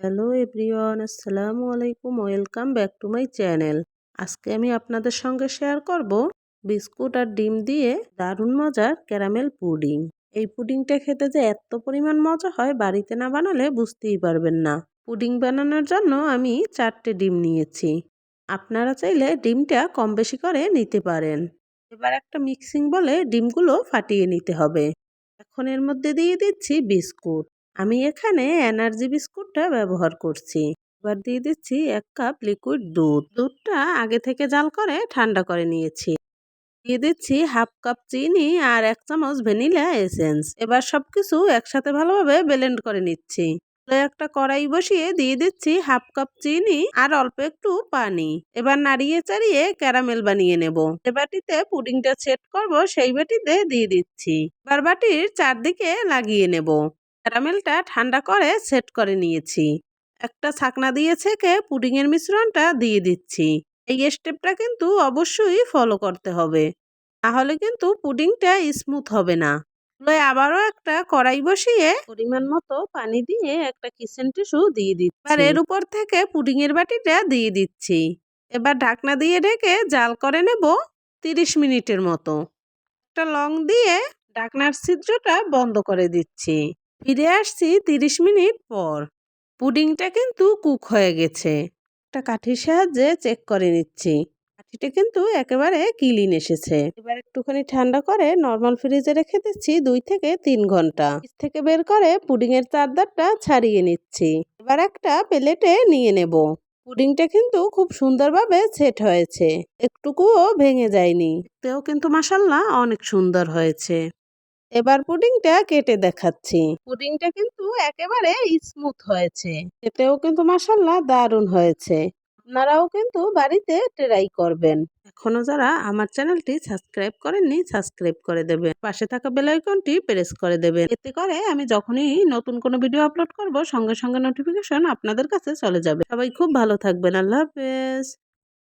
Hello everyone, আসসালামু আলাইকুম। Welcome back to my channel. আজকে আমি আপনাদের সঙ্গে শেয়ার করব বিস্কুট আর ডিম দিয়ে দারুণ মজার ক্যারামেল পুডিং। এই পুডিংটা খেতে যে এত পরিমাণ মজা হয়, বাড়িতে না বানালে বুঝতেই পারবেন না। পুডিং বানানোর জন্য আমি 4টে ডিম নিয়েছি। আপনারা চাইলে ডিমটা কম বেশি করে নিতে পারেন। এবার একটা মিক্সিং বলে ডিমগুলো ফাটিয়ে নিতে হবে। এখন এর মধ্যে দিয়ে দিচ্ছি বিস্কুট। আমি এখানে এনার্জি বিস্কুটটা ব্যবহার করছি। এবার দিয়ে দিচ্ছি 1 কাপ লিকুইড দুধ। দুধটা আগে থেকে জাল করে ঠান্ডা করে নিয়েছি। দিয়ে দিচ্ছি 1/2 কাপ চিনি আর 1 চামচ ভ্যানিলা এসেন্স। এবার সবকিছু একসাথে ভালোভাবে ব্লেন্ড করে নিচ্ছি। একটা কড়াই বসিয়ে দিয়ে দিচ্ছি 1/2 কাপ চিনি আর অল্প একটু পানি। এবার নাড়িয়ে চাড়িয়ে ক্যারামেল বানিয়ে নেব। যে বাটিতে পুডিংটা সেট করব সেই বাটিতে দিয়ে দিচ্ছি। এবার বাটির চারদিকে লাগিয়ে নেব। ক্যারামেলটা ঠান্ডা করে সেট করে নিয়েছি। একটা ছাকনা দিয়ে ছেঁকে পুডিংয়ের মিশ্রণটা দিয়ে দিচ্ছি। এই স্টেপটা কিন্তু অবশ্যই ফলো করতে হবে, তাহলে কিন্তু পুডিংটা স্মুথ হবে না। আবারও একটা কড়াই বসিয়ে পরিমাণ মতো পানি দিয়ে একটা কিচেন টিস্যু দিয়ে দিচ্ছি। এবার এর উপর থেকে পুডিং এর বাটিটা দিয়ে দিচ্ছি। এবার ঢাকনা দিয়ে ঢেকে জাল করে নেব 30 মিনিটের মতো। একটা লং দিয়ে ঢাকনার ছিদ্রটা বন্ধ করে দিচ্ছি। ফিরে আসছি 30 মিনিট পর। পুডিংটা কিন্তু কুক হয়ে গেছে। একটা কাঠির সাহায্যে চেক করে নিচ্ছি। কাঠিটা কিন্তু একেবারে ক্লিন এসেছে। এবার একটুখানি ঠান্ডা করে নরমাল ফ্রিজে রেখে দিচ্ছি 2 থেকে 3 ঘন্টা। ফ্রিজ থেকে বের করে পুডিং এর চারদারটা ছাড়িয়ে নিচ্ছি। এবার একটা প্লেটে নিয়ে নেব। পুডিংটা কিন্তু খুব সুন্দরভাবে সেট হয়েছে, একটুকুও ভেঙে যায়নি। তেও কিন্তু মাশাআল্লাহ অনেক সুন্দর হয়েছে। এবার পুডিংটা কেটে দেখাচ্ছি। পুডিংটা কিন্তু একেবারে স্মুথ হয়েছে। খেতেও কিন্তু মাশাআল্লাহ দারুণ হয়েছে। আপনারাও কিন্তু বাড়িতে ট্রাই করবেন। এখনো যারা আমার চ্যানেলটি সাবস্ক্রাইব করেননি, সাবস্ক্রাইব করে দেবেন। পাশে থাকা বেল আইকনটি প্রেস করে দেবেন। এতে করে আমি যখনই নতুন কোনো ভিডিও আপলোড করব, সঙ্গে সঙ্গে নোটিফিকেশন আপনাদের কাছে চলে যাবে। সবাই খুব ভালো থাকবেন। আল্লাহ হাফেজ।